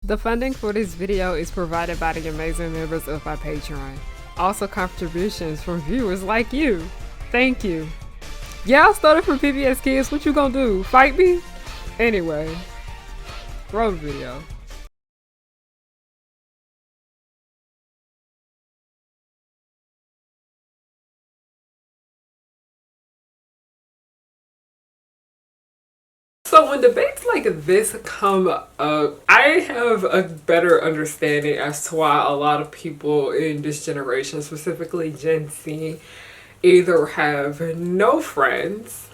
The funding for this video is provided by the amazing members of my Patreon. Also contributions from viewers like you. Thank you. Yeah, I started from PBS Kids. What you gonna do? Fight me? Anyway, roll the video. So when debates like this come up, I have a better understanding as to why a lot of people in this generation, specifically Gen Z, either have no friends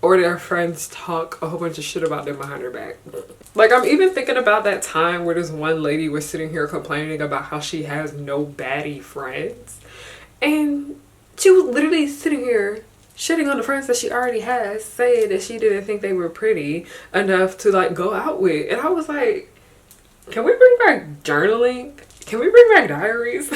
or their friends talk a whole bunch of shit about them behind their back. Like, I'm even thinking about that time where this one lady was sitting here complaining about how she has no baddie friends. And she was literally sitting here shitting on the friends that she already has, saying that she didn't think they were pretty enough to like go out with. And I was like, can we bring back journaling? Can we bring back diaries?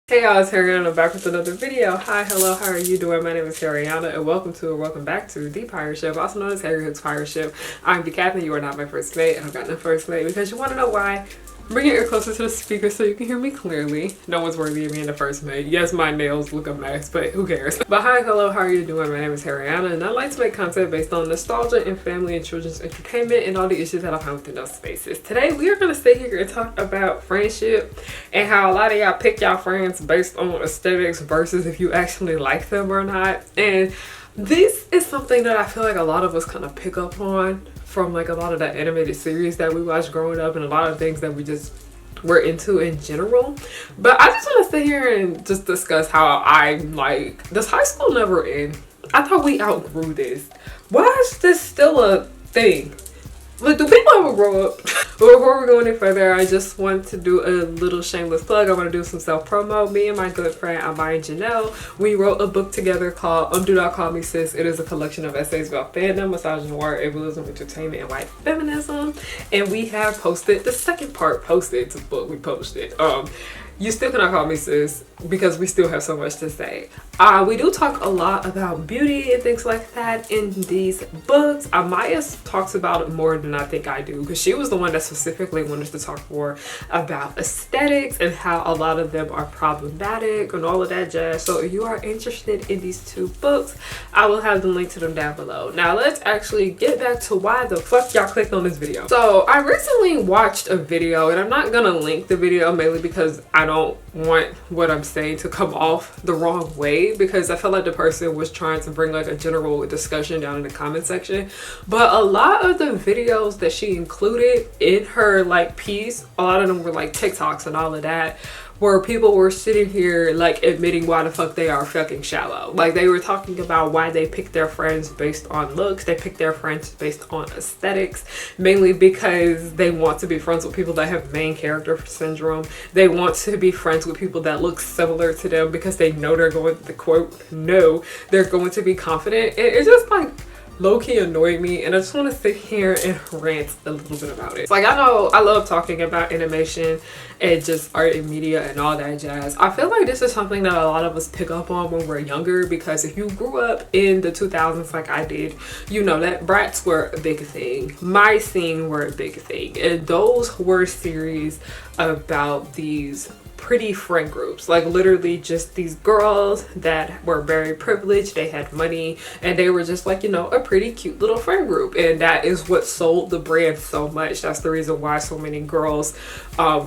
Hey y'all, it's Ariana. I'm back with another video. Hi, hello, how are you doing? My name is Ariana and welcome back to The Pirate Ship, also known as Harry Hook's Pirate Ship. I'm the captain, you are not my first mate, and I've got no first mate because you want to know why? Bring your ear closer to the speaker so you can hear me clearly. No one's worthy of being the first mate. Yes, my nails look a mess, but who cares? But hi, hello, how are you doing? My name is Ariana, and I like to make content based on nostalgia and family and children's entertainment and all the issues that I find within those spaces. Today, we are going to sit here and talk about friendship and how a lot of y'all pick y'all friends based on aesthetics versus if you actually like them or not. And this is something that I feel like a lot of us kind of pick up on from like a lot of the animated series that we watched growing up and a lot of things that we just were into in general. But I just want to sit here and just discuss how I'm like, does high school never end? I thought we outgrew this. Why is this still a thing? Like, do people ever grow up? But before we go any further, I just want to do a little shameless plug. I want to do some self-promo. Me and my good friend Amaya and Janelle, we wrote a book together called Do Not Call Me Sis. It is a collection of essays about fandom, misogynoir, ableism, entertainment, and white feminism. And we have posted the second part posted to the book we posted. You still cannot call me sis because we still have so much to say. We do talk a lot about beauty and things like that in these books. Amaya talks about it more than I think I do because she was the one that specifically wanted to talk more about aesthetics and how a lot of them are problematic and all of that jazz. So if you are interested in these two books, I will have the link to them down below. Now let's actually get back to why the fuck y'all clicked on this video. So I recently watched a video, and I'm not gonna link the video mainly because I don't want what I'm saying to come off the wrong way, because I felt like the person was trying to bring like a general discussion down in the comment section. But a lot of the videos that she included in her like piece, a lot of them were like TikToks and all of that, where people were sitting here like admitting why the fuck they are fucking shallow. Like, they were talking about why they pick their friends based on looks, they pick their friends based on aesthetics, mainly because they want to be friends with people that have main character syndrome. They want to be friends with people that look similar to them because they know they're going to, quote, know they're going to be confident. And it's just like low-key annoyed me, and I just want to sit here and rant a little bit about it. Like, I know I love talking about animation and just art and media and all that jazz. I feel like this is something that a lot of us pick up on when we're younger, because if you grew up in the 2000s like I did, you know that Bratz were a big thing, My Scene were a big thing, and those were series about these pretty friend groups, like literally just these girls that were very privileged, they had money, and they were just like, you know, a pretty cute little friend group. And that is what sold the brand so much. That's the reason why so many girls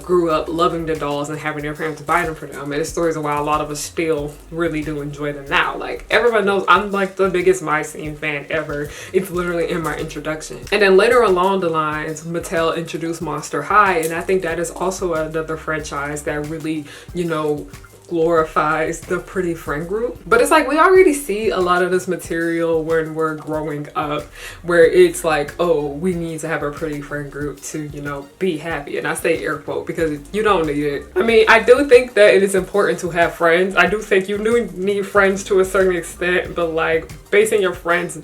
grew up loving the dolls and having their parents buy them for them. And it's the reason why a lot of us still really do enjoy them now. Like, everyone knows I'm like the biggest My Scene fan ever. It's literally in my introduction. And then later along the lines, Mattel introduced Monster High, and I think that is also another franchise that really, you know, glorifies the pretty friend group. But it's like we already see a lot of this material when we're growing up, where it's like, oh, we need to have a pretty friend group to, you know, be happy. And I say air quote because you don't need it. I mean, I do think that it is important to have friends. I do think you do need friends to a certain extent, but like basing your friends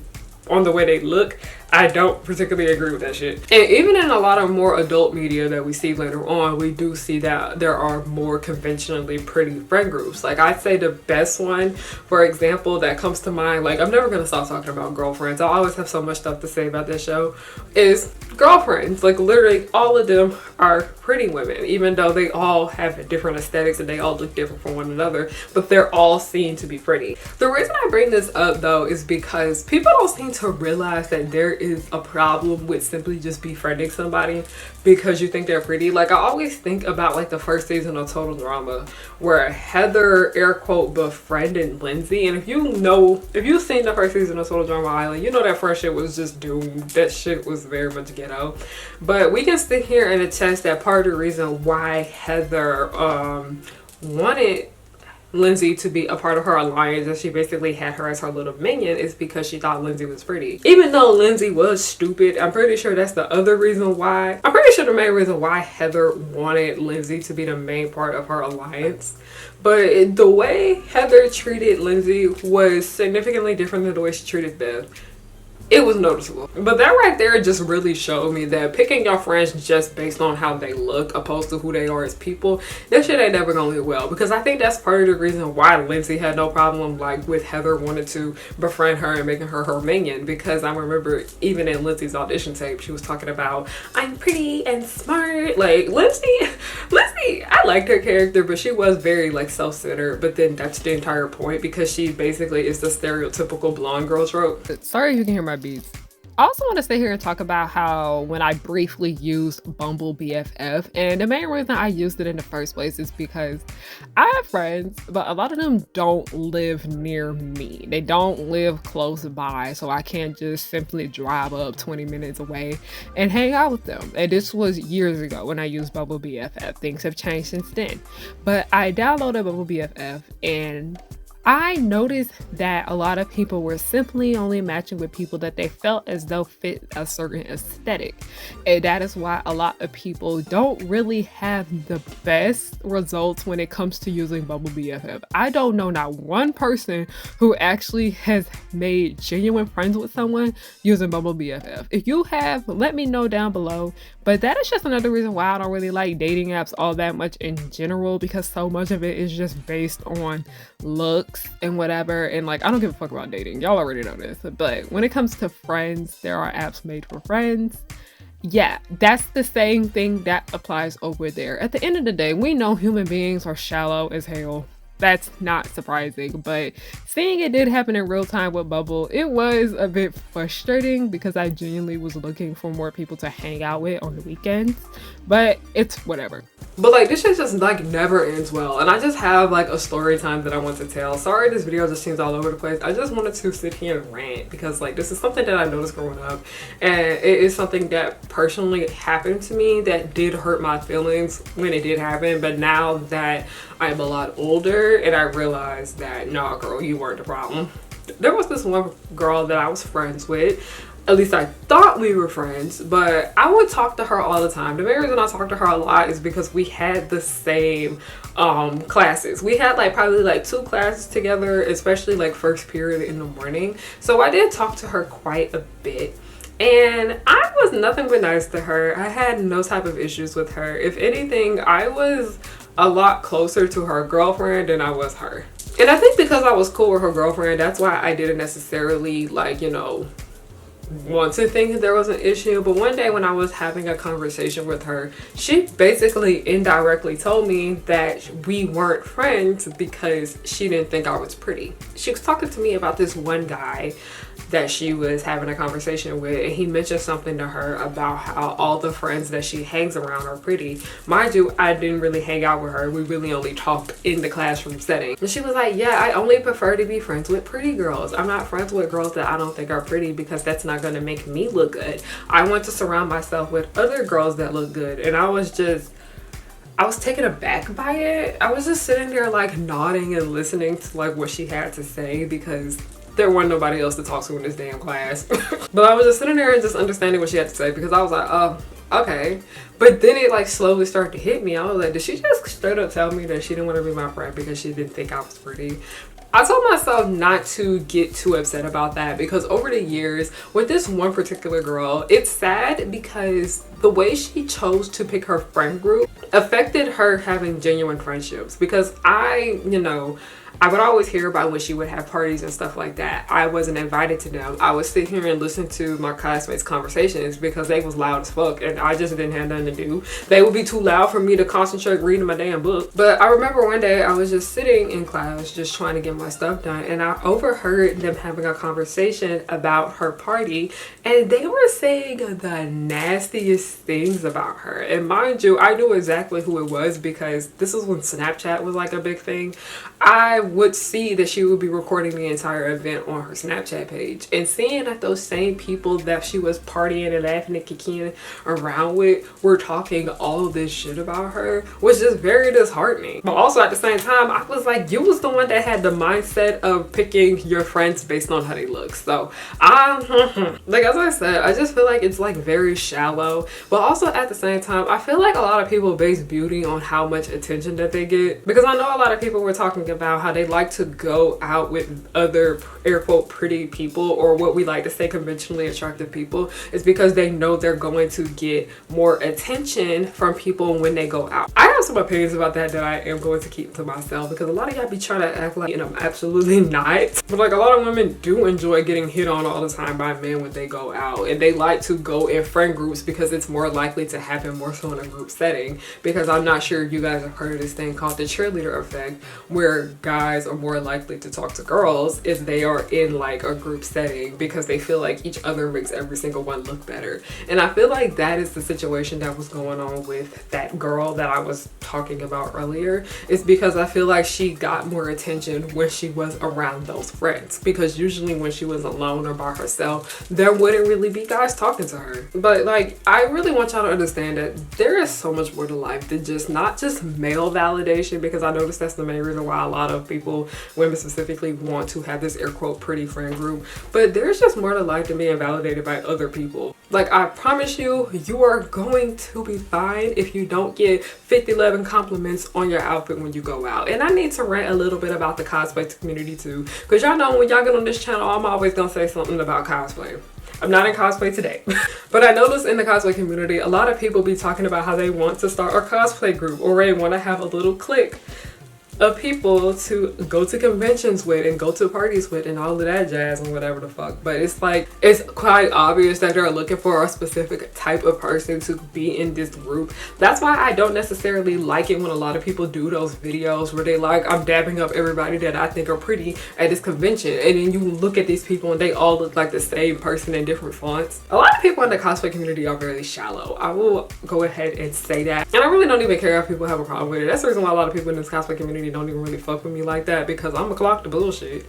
on the way they look, I don't particularly agree with that shit. And even in a lot of more adult media that we see later on, we do see that there are more conventionally pretty friend groups. Like, I'd say the best one, for example, that comes to mind, like, I'm never gonna stop talking about Girlfriends. I always have so much stuff to say about this show, is Girlfriends. Like, literally all of them are pretty women, even though they all have different aesthetics and they all look different from one another, but they're all seen to be pretty. The reason I bring this up though is because people don't seem to realize that there is a problem with simply just befriending somebody because you think they're pretty. Like, I always think about like the first season of Total Drama where Heather air quote befriended Lindsay, and if you've seen the first season of Total Drama Island, you know that friendship was just doomed. That shit was very much ghetto. But we can sit here and attest that part of the reason why Heather wanted Lindsay to be a part of her alliance, and she basically had her as her little minion, is because she thought Lindsay was pretty. Even though Lindsay was stupid, I'm pretty sure that's the other reason why. I'm pretty sure the main reason why Heather wanted Lindsay to be the main part of her alliance. But the way Heather treated Lindsay was significantly different than the way she treated Beth. It was noticeable. But that right there just really showed me that picking your friends just based on how they look opposed to who they are as people, that shit ain't never gonna go well. Because I think that's part of the reason why Lindsay had no problem like with Heather wanted to befriend her and making her her minion. Because I remember even in Lindsay's audition tape, she was talking about, I'm pretty and smart. Like, Lindsay, I liked her character, but she was very like self-centered. But then that's the entire point, because she basically is the stereotypical blonde girl trope. Sorry if you can hear my beats. I also want to stay here and talk about how when I briefly used Bumble BFF, and the main reason I used it in the first place is because I have friends, but a lot of them don't live near me. They don't live close by, so I can't just simply drive up 20 minutes away and hang out with them. And this was years ago when I used Bumble BFF. Things have changed since then. But I downloaded Bumble BFF, and I noticed that a lot of people were simply only matching with people that they felt as though fit a certain aesthetic. And that is why a lot of people don't really have the best results when it comes to using Bumble BFF. I don't know not one person who actually has made genuine friends with someone using Bumble BFF. If you have, let me know down below. But that is just another reason why I don't really like dating apps all that much in general, because so much of it is just based on looks and whatever, and like, I don't give a fuck about dating. Y'all already know this. But when it comes to friends, there are apps made for friends. Yeah, that's the same thing that applies over there. At the end of the day, we know human beings are shallow as hell. That's not surprising, but seeing it did happen in real time with Bumble, it was a bit frustrating because I genuinely was looking for more people to hang out with on the weekends, but it's whatever. But like, this shit just like never ends well, and I just have like a story time that I want to tell. Sorry this video just seems all over the place. I just wanted to sit here and rant because like, this is something that I noticed growing up, and it is something that personally happened to me that did hurt my feelings when it did happen. But now that I'm a lot older and I realized that, nah girl, you weren't the problem. There was this one girl that I was friends with. At least I thought we were friends, but I would talk to her all the time. The main reason I talked to her a lot is because we had the same classes. We had like probably like 2 classes together, especially like first period in the morning. So I did talk to her quite a bit. And I was nothing but nice to her. I had no type of issues with her. If anything, I was a lot closer to her girlfriend than I was her. And I think because I was cool with her girlfriend, that's why I didn't necessarily like, you know, want to think that there was an issue. But one day when I was having a conversation with her, she basically indirectly told me that we weren't friends because she didn't think I was pretty. She was talking to me about this one guy that she was having a conversation with, and he mentioned something to her about how all the friends that she hangs around are pretty. Mind you, I didn't really hang out with her. We really only talked in the classroom setting. And she was like, yeah, I only prefer to be friends with pretty girls. I'm not friends with girls that I don't think are pretty because that's not going to make me look good. I want to surround myself with other girls that look good. And I was taken aback by it. I was just sitting there like nodding and listening to like what she had to say because there wasn't nobody else to talk to in this damn class. But I was just sitting there and just understanding what she had to say because I was like, oh, okay. But then it like slowly started to hit me. I was like, did she just straight up tell me that she didn't want to be my friend because she didn't think I was pretty? I told myself not to get too upset about that because over the years with this one particular girl, it's sad because the way she chose to pick her friend group affected her having genuine friendships. Because I would always hear about when she would have parties and stuff like that. I wasn't invited to them. I would sit here and listen to my classmates' conversations because they was loud as fuck and I just didn't have nothing to do. They would be too loud for me to concentrate reading my damn book. But I remember one day I was just sitting in class just trying to get my stuff done, and I overheard them having a conversation about her party, and they were saying the nastiest things about her. And mind you, I knew exactly who it was because this is when Snapchat was like a big thing. I would see that she would be recording the entire event on her Snapchat page, and seeing that those same people that she was partying and laughing and kicking around with were talking all of this shit about her was just very disheartening. But also at the same time, I was like, you was the one that had the mindset of picking your friends based on how they look. So like, as I said, I just feel like it's like very shallow. But also at the same time, I feel like a lot of people base beauty on how much attention that they get, because I know a lot of people were talking about how they like to go out with other air quote pretty people, or what we like to say conventionally attractive people, is because they know they're going to get more attention from people when they go out. I have some opinions about that I am going to keep to myself, because a lot of y'all be trying to act like, I'm absolutely not. But like, a lot of women do enjoy getting hit on all the time by men when they go out, and they like to go in friend groups because it's more likely to happen more so in a group setting. Because I'm not sure if you guys have heard of this thing called the cheerleader effect, where guys are more likely to talk to girls if they are in like a group setting, because they feel like each other makes every single one look better. And I feel like that is the situation that was going on with that girl that I was talking about earlier. It's because I feel like she got more attention when she was around those friends, because usually when she was alone or by herself, there wouldn't really be guys talking to her. But like, I really want y'all to understand that there is so much more to life than just not just male validation, because I noticed that's the main reason why a lot of people, women specifically, want to have this air quote pretty friend group. But there's just more to life than being validated by other people. Like, I promise you, you are going to be fine if you don't get 50-11 compliments on your outfit when you go out. And I need to rant a little bit about the cosplay community too, because y'all know when y'all get on this channel, I'm always gonna say something about cosplay. I'm not in cosplay today, but I noticed in the cosplay community, a lot of people be talking about how they want to start a cosplay group, or they want to have a little clique of people to go to conventions with and go to parties with and all of that jazz and whatever the fuck. But it's like, it's quite obvious that they're looking for a specific type of person to be in this group. That's why I don't necessarily like it when a lot of people do those videos where they like, I'm dabbing up everybody that I think are pretty at this convention, and then you look at these people and they all look like the same person in different fonts. A lot of people in the cosplay community are very shallow. I will go ahead and say that, and I really don't even care if people have a problem with it. That's the reason why a lot of people in this cosplay community don't even really fuck with me like that, because I'm a clock the bullshit.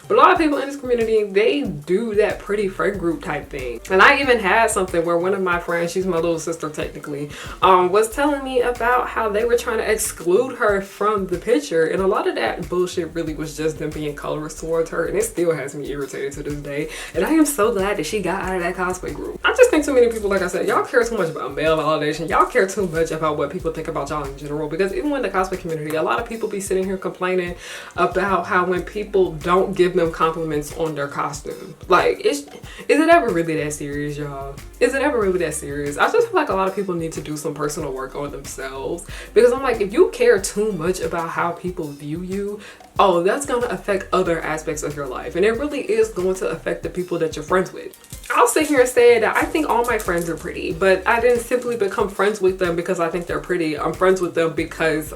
But a lot of people in this community, they do that pretty friend group type thing. And I even had something where one of my friends, she's my little sister technically, was telling me about how they were trying to exclude her from the picture. And a lot of that bullshit really was just them being colorist towards her. And it still has me irritated to this day. And I am so glad that she got out of that cosplay group. I just think too many people, like I said, y'all care too much about male validation. Y'all care too much about what people think about y'all in general. Because even in the cosplay community, a lot of people be sitting here complaining about how when people don't give them compliments on their costume. Like, is it ever really that serious, y'all? Is it ever really that serious? I just feel like a lot of people need to do some personal work on themselves, because I'm like, if you care too much about how people view you, oh, that's gonna affect other aspects of your life, and it really is going to affect the people that you're friends with. I'll sit here and say that I think all my friends are pretty, but I didn't simply become friends with them because I think they're pretty. I'm friends with them because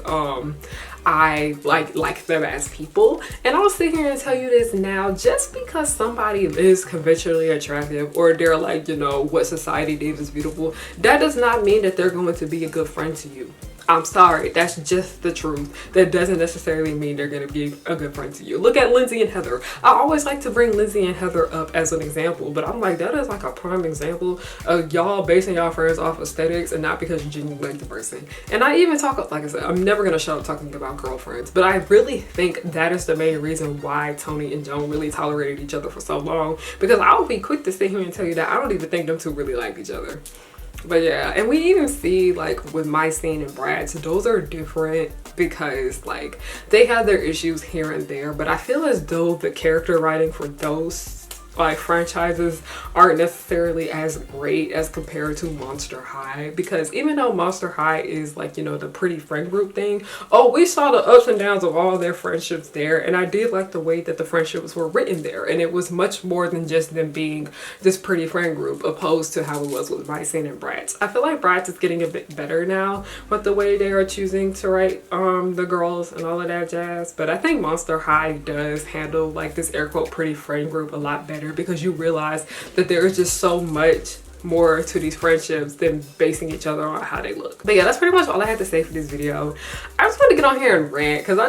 I like them as people. And I'll sit here and tell you this now, just because somebody is conventionally attractive, or they're like, what society deems as beautiful, that does not mean that they're going to be a good friend to you. I'm sorry, that's just the truth. That doesn't necessarily mean they're going to be a good friend to you. Look at Lindsay and Heather. I always like to bring Lindsay and Heather up as an example, but I'm like, that is like a prime example of y'all basing y'all friends off aesthetics and not because you genuinely like the person. And I even talk, like I said, I'm never going to shut up talking about girlfriends, but I really think that is the main reason why Tony and Joan really tolerated each other for so long, because I'll be quick to sit here and tell you that I don't even think them two really liked each other. But yeah, and we even see like with Mycene and Brad, so those are different because like they have their issues here and there, but I feel as though the character writing for those like franchises aren't necessarily as great as compared to Monster High, because even though Monster High is like, you know, the pretty friend group thing, oh, we saw the ups and downs of all their friendships there, and I did like the way that the friendships were written there, and it was much more than just them being this pretty friend group opposed to how it was with Mycene and Bratz. I feel like Bratz is getting a bit better now with the way they are choosing to write the girls and all of that jazz, but I think Monster High does handle like this air quote pretty friend group a lot better, because you realize that there is just so much more to these friendships than basing each other on how they look. But yeah, that's pretty much all I had to say for this video. I just want to get on here and rant because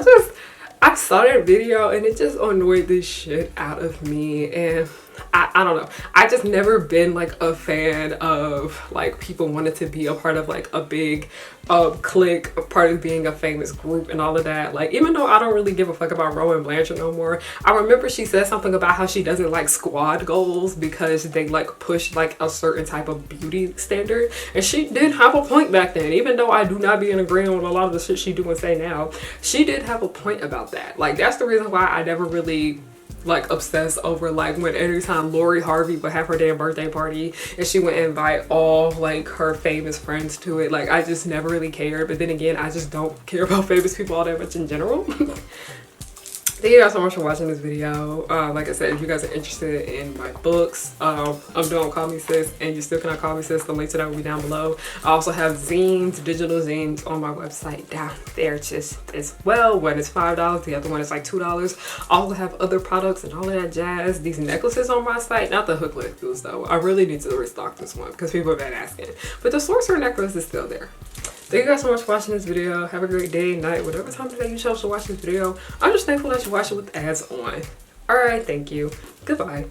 I saw that video and it just annoyed the shit out of me, and I don't know. I just never been like a fan of like people wanting to be a part of like a big clique, a part of being a famous group and all of that. Like, even though I don't really give a fuck about Rowan Blanchard no more, I remember she said something about how she doesn't like squad goals because they like push like a certain type of beauty standard, and she did have a point back then. Even though I do not be in agreement with a lot of the shit she do and say now, she did have a point about that. Like, that's the reason why I never really like obsessed over like when every time Lori Harvey would have her damn birthday party and she would invite all like her famous friends to it. Like, I just never really cared, but then again, I just don't care about famous people all that much in general. Thank you guys so much for watching this video. Like I said, if you guys are interested in my books, I'm doing Call Me Sis and You Still Cannot Call Me Sis. The link to that will be down below. I also have zines, digital zines on my website down there just as well. One is $5, the other one is like $2. I also have other products and all of that jazz. These necklaces on my site, not the hook necklace though. I really need to restock this one because people have been asking. But the sorcerer necklace is still there. Thank you guys so much for watching this video. Have a great day, night, whatever time of day you chose to watch this video. I'm just thankful that you watched it with ads on. Alright, thank you. Goodbye.